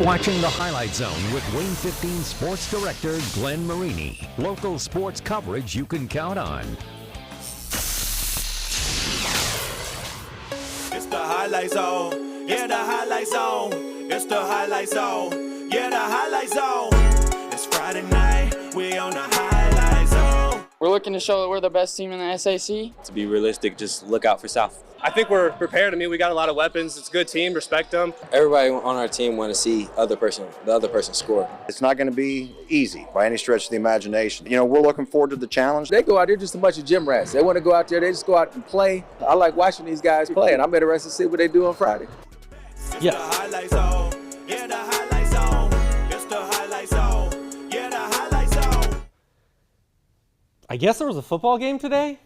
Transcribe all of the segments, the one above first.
Watching the Highlight Zone with Wayne 15 Sports Director Glenn Marini. Local sports coverage you can count on. It's the Highlight Zone. Yeah, the Highlight Zone. It's the Highlight Zone. Yeah, the Highlight Zone. It's Friday night. We on the Highlight Zone. We're looking to show that we're the best team in the SAC. To be realistic, just look out for South. I think we're prepared. I mean, we got a lot of weapons. It's a good team. Respect them. Everybody on our team want to see the other person score. It's not going to be easy by any stretch of the imagination. You know, we're looking forward to the challenge. They go out there just a bunch of gym rats. They want to go out there. They just go out and play. I like watching these guys play, and I'm interested to see what they do on Friday. Yeah. The Highlight Zone. Yeah, the Highlight Zone. It's the Highlight Zone. Yeah, the Highlight Zone. I guess there was a football game today?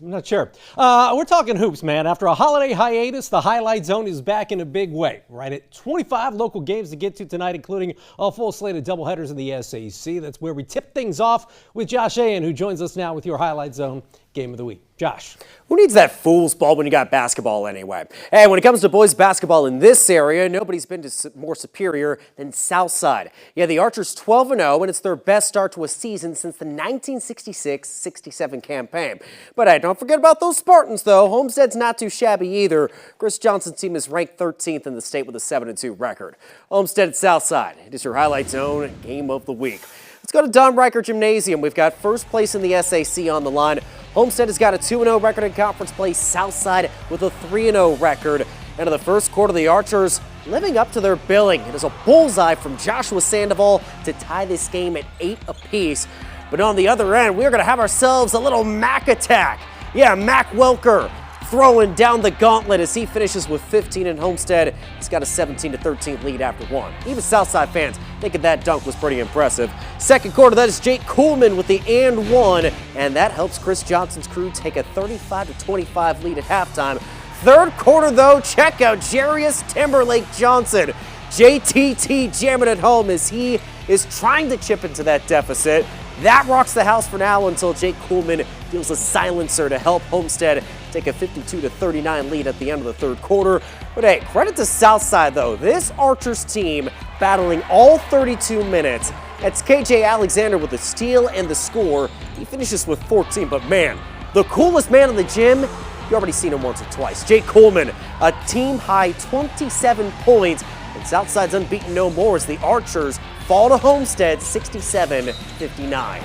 I'm not sure. We're talking hoops, man. After a holiday hiatus, the Highlight Zone is back in a big way. Right at 25 local games to get to tonight, including a full slate of doubleheaders in the SAC. That's where we tip things off with Josh Ayen, who joins us now with your Highlight Zone Game of the Week. Josh. Who needs that fool's ball when you got basketball anyway? Hey, when it comes to boys basketball in this area, nobody's been more superior than Southside. Yeah, the Archers 12-0, and it's their best start to a season since the 1966-67 campaign. But hey, don't forget about those Spartans, though. Homestead's not too shabby either. Chris Johnson's team is ranked 13th in the state with a 7-2 record. Homestead at Southside. It is your Highlight Zone Game of the Week. Let's go to Don Riker Gymnasium. We've got first place in the SAC on the line. Homestead has got a 2-0 record in conference play. Southside with a 3-0 record. And in the first quarter, the Archers living up to their billing. It is a bullseye from Joshua Sandoval to tie this game at 8 apiece. But on the other end, we're going to have ourselves a little Mac attack. Yeah, Mac Welker throwing down the gauntlet as he finishes with 15 in Homestead. He's got a 17-13 lead after one. Even Southside fans thinking that dunk was pretty impressive. Second quarter, that is Jake Kuhlman with the and one, and that helps Chris Johnson's crew take a 35-25 lead at halftime. Third quarter, though, check out Jarius Timberlake Johnson. JTT jamming at home as he is trying to chip into that deficit. That rocks the house for now until Jake Kuhlman deals a silencer to help Homestead take a 52-39 lead at the end of the third quarter. But hey, credit to Southside though. This Archers team battling all 32 minutes. That's KJ Alexander with the steal and the score. He finishes with 14, but man, the coolest man in the gym, you already seen him once or twice. Jake Kuhlman, a team high 27 points. And Southside's unbeaten no more as the Archers fall to Homestead 67-59.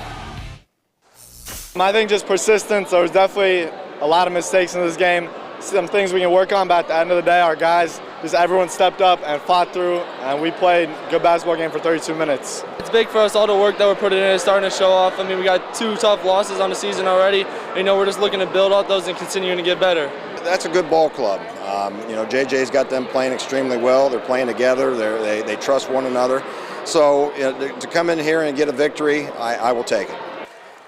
I think just persistence. There was definitely a lot of mistakes in this game. Some things we can work on, but at the end of the day, our guys, just everyone stepped up and fought through, and we played a good basketball game for 32 minutes. It's big for us, all the work that we're putting in is starting to show off. I mean, we got 2 tough losses on the season already. You know, we're just looking to build off those and continuing to get better. That's a good ball club. You know, JJ's got them playing extremely well. They're playing together. They trust one another. So to come in here and get a victory, I will take it.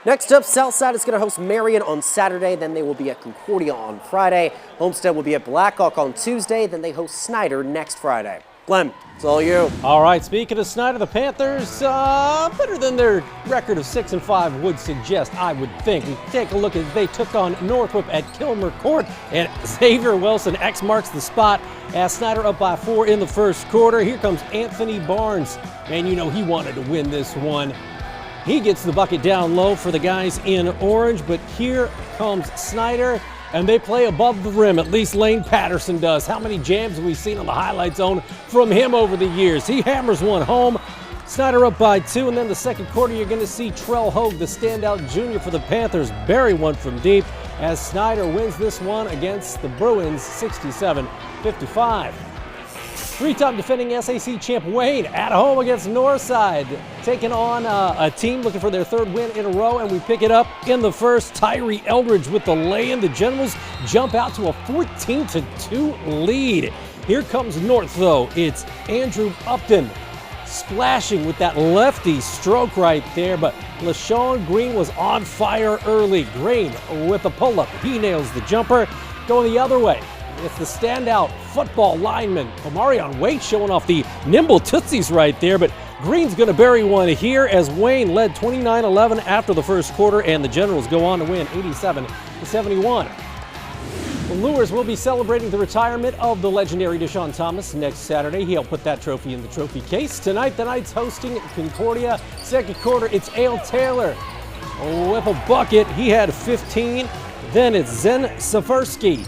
Next up, Southside is going to host Marion on Saturday. Then they will be at Concordia on Friday. Homestead will be at Blackhawk on Tuesday. Then they host Snyder next Friday. Glenn, it's all you. All right, speaking of Snyder, the Panthers, better than their record of 6-5 would suggest, I would think. We take a look as they took on Northwhoop at Kilmer Court, and Xavier Wilson X marks the spot as Snyder up by 4 in the first quarter. Here comes Anthony Barnes. Man, you know he wanted to win this one. He gets the bucket down low for the guys in orange, but here comes Snyder, and they play above the rim. At least Lane Patterson does. How many jams have we seen on the Highlight Zone from him over the years? He hammers one home. Snyder up by 2, and then the second quarter you're going to see Trell Hogue, the standout junior for the Panthers, bury one from deep as Snyder wins this one against the Bruins 67-55. 3-time defending SAC champ Wayne at home against Northside, taking on a team looking for their 3rd win in a row, and we pick it up in the first. Tyree Eldridge with the lay-in. The Generals jump out to a 14-2 lead. Here comes North, though. It's Andrew Upton splashing with that lefty stroke right there, but LaShawn Green was on fire early. Green with a pull-up. He nails the jumper. Going the other way, it's the standout football lineman, Omarion Waite, showing off the nimble tootsies right there, but Green's going to bury one here as Wayne led 29-11 after the first quarter, and the Generals go on to win 87-71. The Lures will be celebrating the retirement of the legendary Deshaun Thomas next Saturday. He'll put that trophy in the trophy case. Tonight, the Knights hosting Concordia. Second quarter, it's Ale Taylor with a bucket. He had 15. Then it's Zen Saversky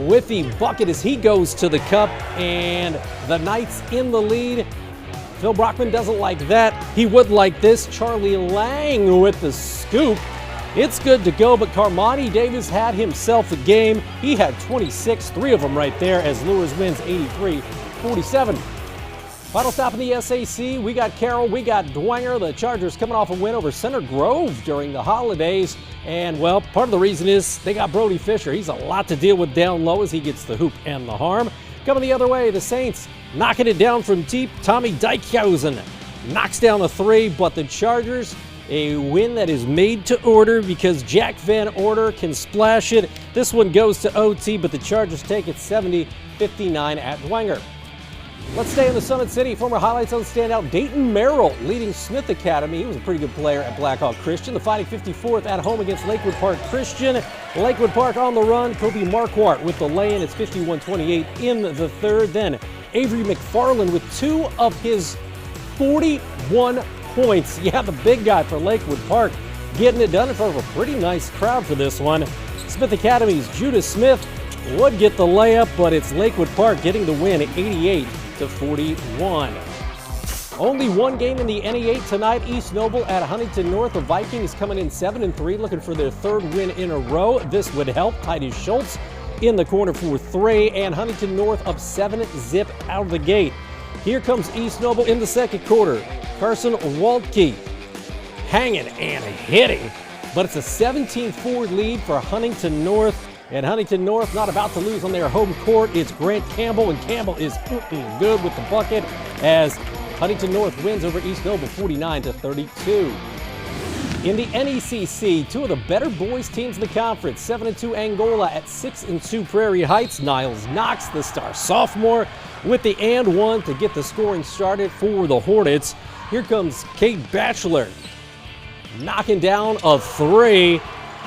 with the bucket as he goes to the cup. And the Knights in the lead. Phil Brockman doesn't like that. He would like this. Charlie Lang with the scoop. It's good to go, but Carmani Davis had himself a game. He had 26, 3 of them right there as Lures wins 83-47. Final stop in the SAC, we got Carroll, we got Dwenger. The Chargers coming off a win over Center Grove during the holidays. And, well, part of the reason is they got Brody Fisher. He's a lot to deal with down low as he gets the hoop and the harm. Coming the other way, the Saints knocking it down from deep. Tommy Dykhuizen knocks down a 3, but the Chargers, a win that is made to order because Jack Van Order can splash it. This one goes to OT, but the Chargers take it 70-59 at Dwenger. Let's stay in the Summit City. Former Highlights Zone standout Dayton Merrill leading Smith Academy. He was a pretty good player at Blackhawk Christian. The Fighting 54th at home against Lakewood Park Christian. Lakewood Park on the run. Kobe Marquardt with the lay-in. It's 51-28 in the third. Then Avery McFarland with 2 of his 41 points. Yeah, the big guy for Lakewood Park getting it done in front of a pretty nice crowd for this one. Smith Academy's Judah Smith would get the layup, but it's Lakewood Park getting the win at 88-41. Only one game in the NE8 tonight. East Noble at Huntington North. The Vikings coming in 7-3, looking for their 3rd win in a row. This would help. Titus Schultz in the corner for 3, and Huntington North up 7-zip out of the gate. Here comes East Noble in the second quarter. Carson Waltke hanging and hitting, but it's a 17-4 lead for Huntington North. And Huntington North not about to lose on their home court. It's Grant Campbell, and Campbell is good with the bucket as Huntington North wins over East Noble 49-32. In the NECC, 2 of the better boys teams in the conference, 7-2 Angola at 6-2 Prairie Heights. Niles Knox, the star sophomore, with the and one to get the scoring started for the Hornets. Here comes Kate Batchelor knocking down a 3.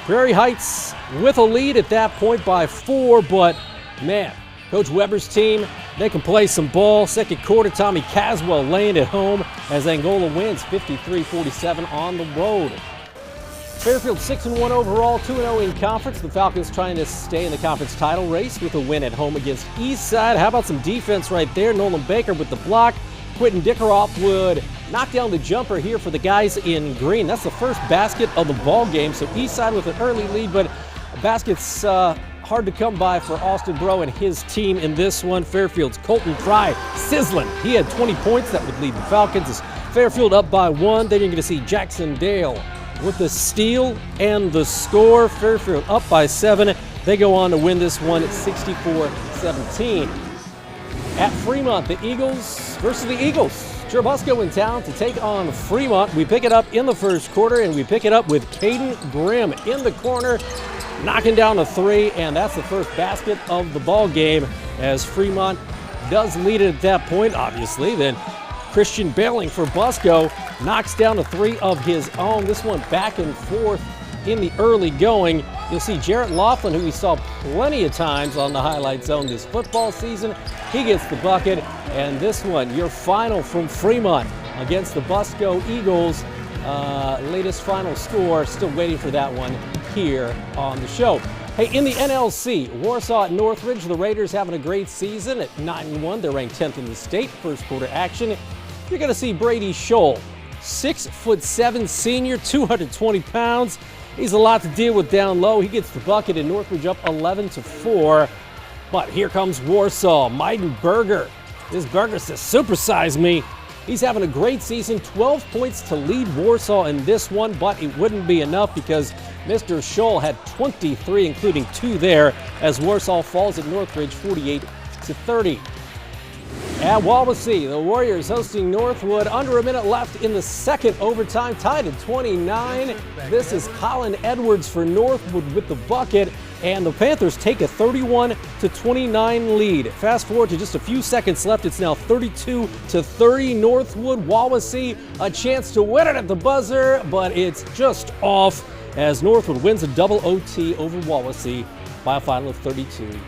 Prairie Heights with a lead at that point by 4, but man, Coach Weber's team, they can play some ball. Second quarter, Tommy Caswell laying it home as Angola wins 53-47 on the road. Fairfield 6-1 overall, 2-0 in conference. The Falcons trying to stay in the conference title race with a win at home against Eastside. How about some defense right there? Nolan Baker with the block. Quentin Dickeroff would knock down the jumper here for the guys in green. That's the first basket of the ball game. So Eastside with an early lead, but basket's hard to come by for Austin Bro and his team in this one. Fairfield's Colton Fry sizzling. He had 20 points that would lead the Falcons. As Fairfield up by 1. Then you're going to see Jackson Dale with the steal and the score. Fairfield up by 7. They go on to win this one at 64-17. At Fremont, the Eagles versus the Eagles. Churubusco in town to take on Fremont. We pick it up in the first quarter, and we pick it up with Caden Grimm in the corner, knocking down a 3, and that's the first basket of the ball game as Fremont does lead it at that point, obviously. Then Christian Bailing for Busco knocks down a 3 of his own. This one back and forth in the early going. You'll see Jarrett Laughlin, who we saw plenty of times on the Highlight Zone this football season. He gets the bucket, and this one, your final from Fremont against the Busco Eagles. Latest final score, still waiting for that one here on the show. Hey, in the NLC, Warsaw at Northridge, the Raiders having a great season at 9-1. They're ranked 10th in the state. First quarter action, you're going to see Brady Scholl, 6'7" senior, 220 pounds. He's a lot to deal with down low. He gets the bucket, and Northridge up 11-4. But here comes Warsaw. Maiden Berger. This Berger says, supersize me. He's having a great season. 12 points to lead Warsaw in this one, but it wouldn't be enough because Mr. Scholl had 23, including 2 there, as Warsaw falls at Northridge 48-30. At Wawasee, the Warriors hosting Northwood. Under a minute left in the second overtime, tied at 29. This is Colin Edwards for Northwood with the bucket, and the Panthers take a 31-29 lead. Fast forward to just a few seconds left. It's now 32-30 Northwood. Wawasee, a chance to win it at the buzzer, but it's just off as Northwood wins a double OT over Wawasee, by a final of 32-30.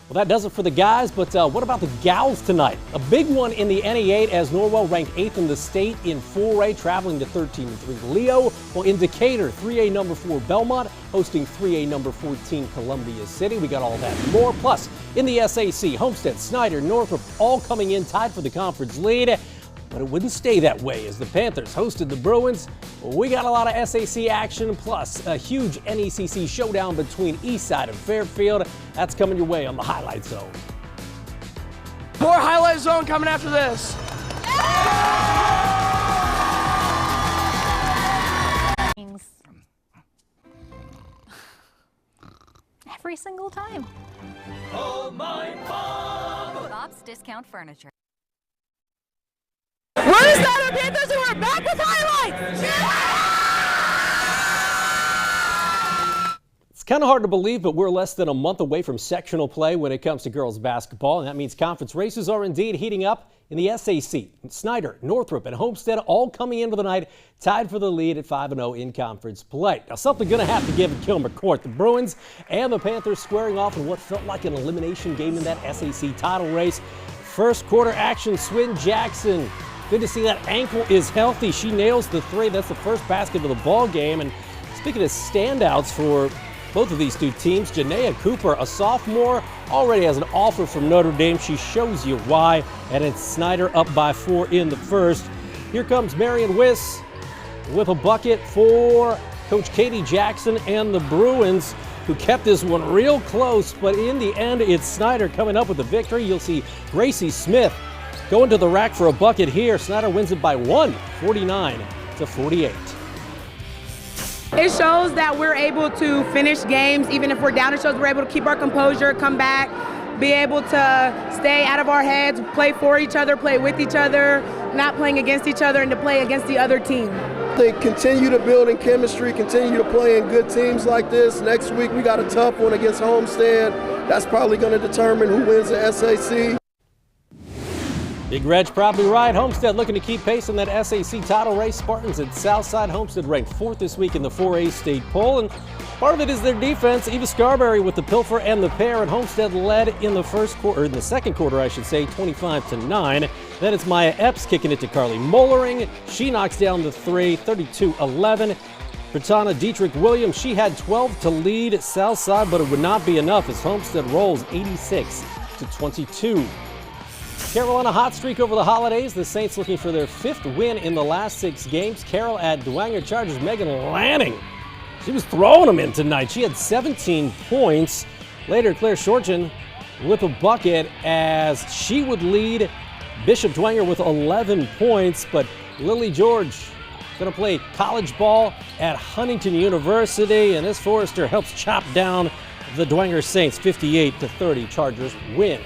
Well, that does it for the guys, but what about the gals tonight? A big one in the NE8 as Norwell ranked 8th in the state in 4A, traveling to 13-3 Leo. Well, in Decatur, 3A number 4 Belmont, hosting 3A number 14 Columbia City. We got all that and more. Plus, in the SAC, Homestead, Snyder, Northrop, all coming in tied for the conference lead. But it wouldn't stay that way as the Panthers hosted the Bruins. We got a lot of SAC action, plus a huge NECC showdown between Eastside and Fairfield. That's coming your way on the Highlight Zone. More Highlight Zone coming after this. Every single time. Oh my Bob! Bob's Discount Furniture. We're the Snyder Panthers and we're back with highlights! It's kind of hard to believe, but we're less than a month away from sectional play when it comes to girls basketball, and that means conference races are indeed heating up in the SAC. Snyder, Northrop, and Homestead all coming into the night tied for the lead at 5-0 in conference play. Now, something going to have to give at Kilmer Court. The Bruins and the Panthers squaring off in what felt like an elimination game in that SAC title race. First quarter action, Swin Jackson. Good to see that ankle is healthy. She nails the three. That's the first basket of the ball game. And speaking of standouts for both of these two teams, Janaea Cooper, a sophomore, already has an offer from Notre Dame. She shows you why. And it's Snyder up by 4 in the first. Here comes Marion Wiss with a bucket for Coach Katie Jackson and the Bruins, who kept this one real close. But in the end, it's Snyder coming up with the victory. You'll see Gracie Smith going to the rack for a bucket here. Snyder wins it by 1, 49-48. It shows that we're able to finish games, even if we're down. It shows we're able to keep our composure, come back, be able to stay out of our heads, play for each other, play with each other, not playing against each other, and to play against the other team. They continue to build in chemistry, continue to play in good teams like this. Next week we got a tough one against Homestead. That's probably going to determine who wins the SAC. Big Reg probably right. Homestead looking to keep pace in that SAC title race. Spartans at Southside. Homestead ranked 4th this week in the 4A state poll, and part of it is their defense. Eva Scarberry with the pilfer and the pair, and Homestead led in the first quarter, in the second quarter, I should say, 25-9. Then it's Maya Epps kicking it to Carly Mollering. She knocks down the three, 32-11. Britannia Dietrich Williams, she had 12 to lead Southside, but it would not be enough as Homestead rolls 86-22. Carroll on a hot streak over the holidays. The Saints looking for their 5th win in the last 6 games. Carroll at Dwenger charges Megan Lanning. She was throwing them in tonight. She had 17 points. Later, Claire Shortgen with a bucket as she would lead Bishop Dwenger with 11 points. But Lily George going to play college ball at Huntington University, and this Forrester helps chop down the Dwenger Saints. 58-30. Chargers win.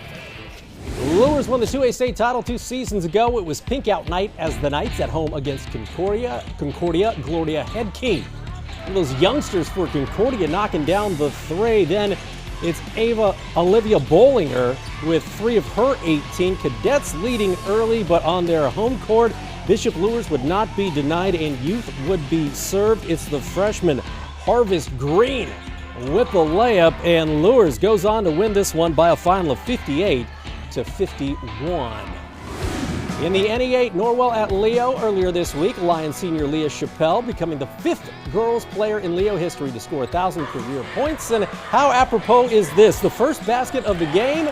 Lures won the 2A state title 2 seasons ago. It was pink out night as the Knights at home against Concordia, Gloria Headkey. One of those youngsters for Concordia knocking down the three. Then it's Olivia Bollinger with 3 of her 18. Cadets leading early, but on their home court, Bishop Lures would not be denied and youth would be served. It's the freshman Harvest Green with the layup, and Lures goes on to win this one by a final of 58-51. In the NE8, Norwell at Leo earlier this week. Lion senior Leah Chappelle becoming the 5th girls player in Leo history to score 1,000 career points. And how apropos is this? The first basket of the game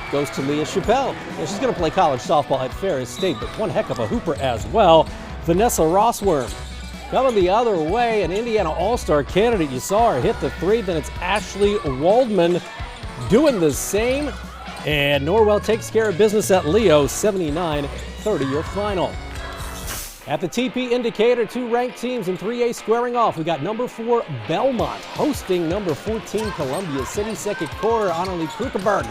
goes to Leah Chappelle. Now, she's going to play college softball at Ferris State, but one heck of a hooper as well. Vanessa Rossworm coming the other way, an Indiana All-Star candidate. You saw her hit the 3. Then it's Ashley Waldman doing the same. And Norwell takes care of business at Leo, 79-30 your final. At the TP Indicator, 2 ranked teams in 3A squaring off. We got number 4 Belmont hosting number 14 Columbia City. Second quarter, Annalie Krukerberg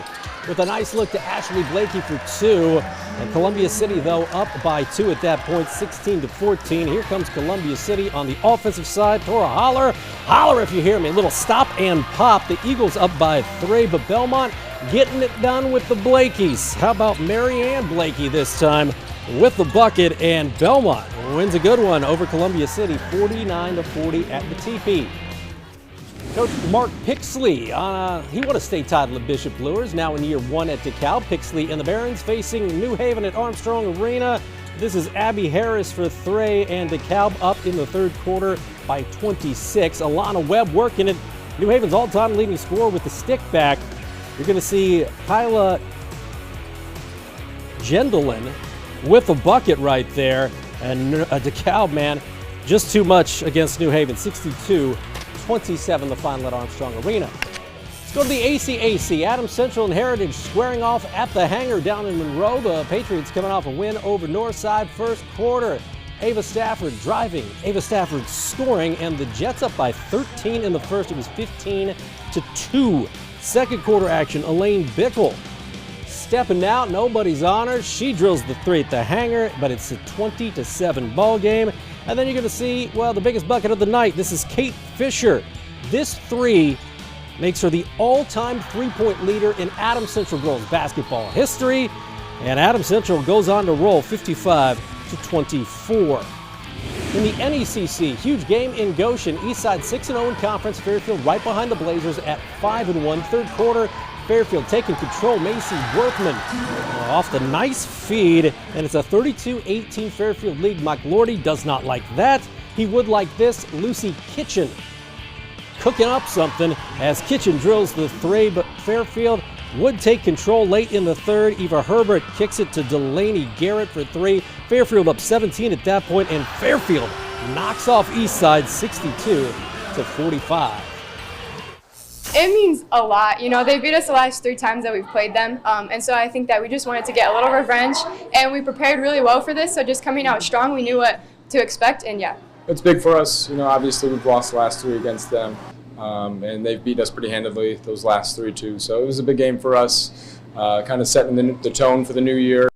with a nice look to Ashley Blakey for 2. And Columbia City, though, up by 2 at that point, 16-14. Here comes Columbia City on the offensive side. Tora Holler. Holler if you hear me. A little stop and pop. The Eagles up by 3, but Belmont getting it done with the Blakeys. How about Marianne Blakey this time with the bucket, and Belmont wins a good one over Columbia City, 49-40 at the TP. Coach Mark Pixley, he won a state title at Bishop Luers, now in year 1 at DeKalb. Pixley and the Barons facing New Haven at Armstrong Arena. This is Abby Harris for Thray and DeKalb up in the third quarter by 26. Alana Webb working it. New Haven's all-time leading scorer with the stick back. You're going to see Kyla Gendelin with a bucket right there. And DeKalb, man, just too much against New Haven. 62-27 the final at Armstrong Arena. Let's go to the ACAC. Adams Central and Heritage squaring off at the Hangar down in Monroe. The Patriots coming off a win over Northside first quarter. Ava Stafford driving, Ava Stafford scoring, and the Jets up by 13 in the first. It was 15-2. Second quarter action, Elaine Bickle stepping out, nobody's on her. She drills the three at the Hangar, but it's a 20-7 ball game. And then you're going to see, well, the biggest bucket of the night. This is Kate Fisher. This three makes her the all-time three-point leader in Adams Central girls basketball history. And Adams Central goes on to roll 55-24. In the NECC, huge game in Goshen. Eastside 6-0 in conference. Fairfield right behind the Blazers at 5-1. Third quarter, Fairfield taking control. Macy Workman off the nice feed, and it's a 32-18 Fairfield lead. Mike Lordy does not like that. He would like this. Lucy Kitchen cooking up something as Kitchen drills the three, but Fairfield would take control late in the third. Eva Herbert kicks it to Delaney Garrett for three. Fairfield up 17 at that point, and Fairfield knocks off Eastside 62-45. It means a lot. You know, they beat us the last 3 times that we've played them. And so I think that we just wanted to get a little revenge, and we prepared really well for this. So just coming out strong, we knew what to expect, and yeah. It's big for us. You know, obviously we've lost the last 3 against them, and they've beat us pretty handedly those last 3 too. So it was a big game for us, kind of setting the tone for the new year.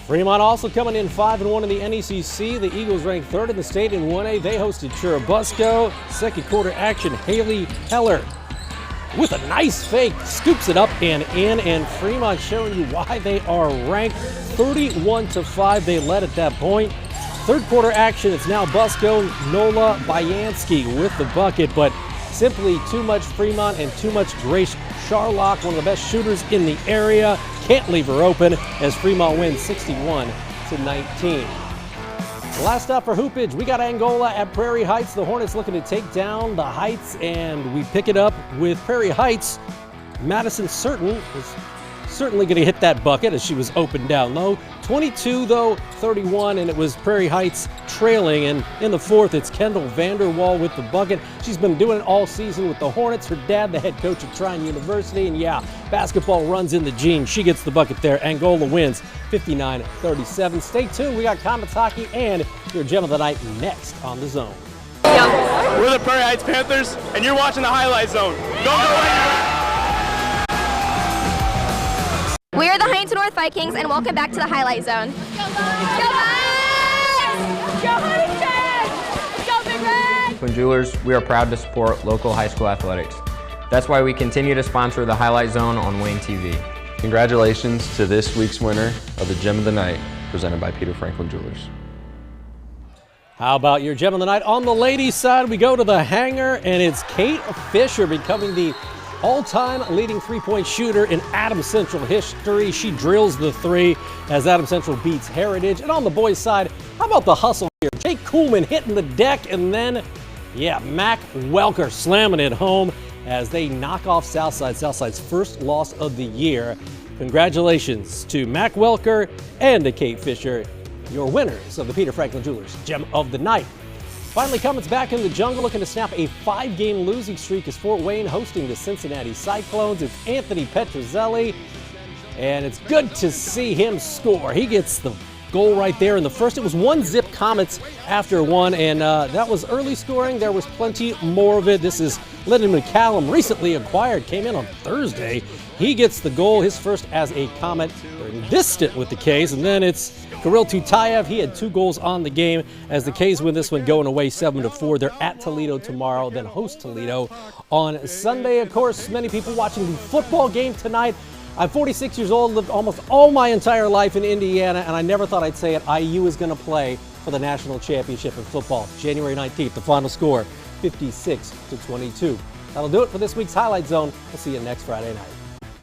Fremont also coming in 5-1 in the NECC. The Eagles ranked 3rd in the state in 1A. They hosted Churubusco. Second quarter action, Haley Heller with a nice fake, scoops it up and in, and Fremont showing you why they are ranked 31-5. They led at that point. Third quarter action, it's now Busco, Nola Bayansky with the bucket, but simply too much Fremont and too much Grace Charlock, one of the best shooters in the area. Can't leave her open as Fremont wins 61-19. Last up for hoopage, we got Angola at Prairie Heights. The Hornets looking to take down the Heights, and we pick it up with Prairie Heights. Madison Certain is certainly going to hit that bucket as she was open down low. 22-31, and it was Prairie Heights trailing. And in the fourth, it's Kendall Vanderwall with the bucket. She's been doing it all season with the Hornets. Her dad, the head coach at Trine University, and yeah, basketball runs in the genes. She gets the bucket there. Angola wins 59-37. Stay tuned. We got Kamataki and your Gem of the Night next on The Zone. We're the Prairie Heights Panthers, and you're watching the Highlight Zone. Don't go anywhere. We are the Huntington North Vikings, and welcome back to the Highlight Zone. Go Huntington! Go Big Red! Franklin Jewelers, we are proud to support local high school athletics. That's why we continue to sponsor the Highlight Zone on WANE TV. Congratulations to this week's winner of the Gem of the Night, presented by Peter Franklin Jewelers. How about your Gem of the Night? On the ladies' side, we go to the Hangar, and it's Kate Fisher becoming the all-time leading three-point shooter in Adams Central history. She drills the three as Adams Central beats Heritage. And on the boys' side, how about the hustle here? Jake Kuhlman hitting the deck, and then, yeah, Mac Welker slamming it home as they knock off Southside. Southside's first loss of the year. Congratulations to Mac Welker and to Kate Fisher, your winners of the Peter Franklin Jewelers Gem of the Night. Finally, Comets back in the jungle looking to snap a 5-game losing streak as Fort Wayne hosting the Cincinnati Cyclones. It's Anthony Petrozelli, and it's good to see him score. He gets the goal right there in the first. It was 1-zip Comets after one, and that was early scoring. There was plenty more of it. This is Lyndon McCallum, recently acquired, came in on Thursday. He gets the goal, his first as a Comet during this stint with the K's, and then it's Kirill Tutayev. He had 2 goals on the game as the K's win this one going away 7-4. They're at Toledo tomorrow, then host Toledo on Sunday. Of course, many people watching the football game tonight. I'm 46 years old, lived almost all my entire life in Indiana, and I never thought I'd say it. IU is going to play for the national championship in football. January 19th, the final score, 56-22. That'll do it for this week's Highlight Zone. We'll see you next Friday night.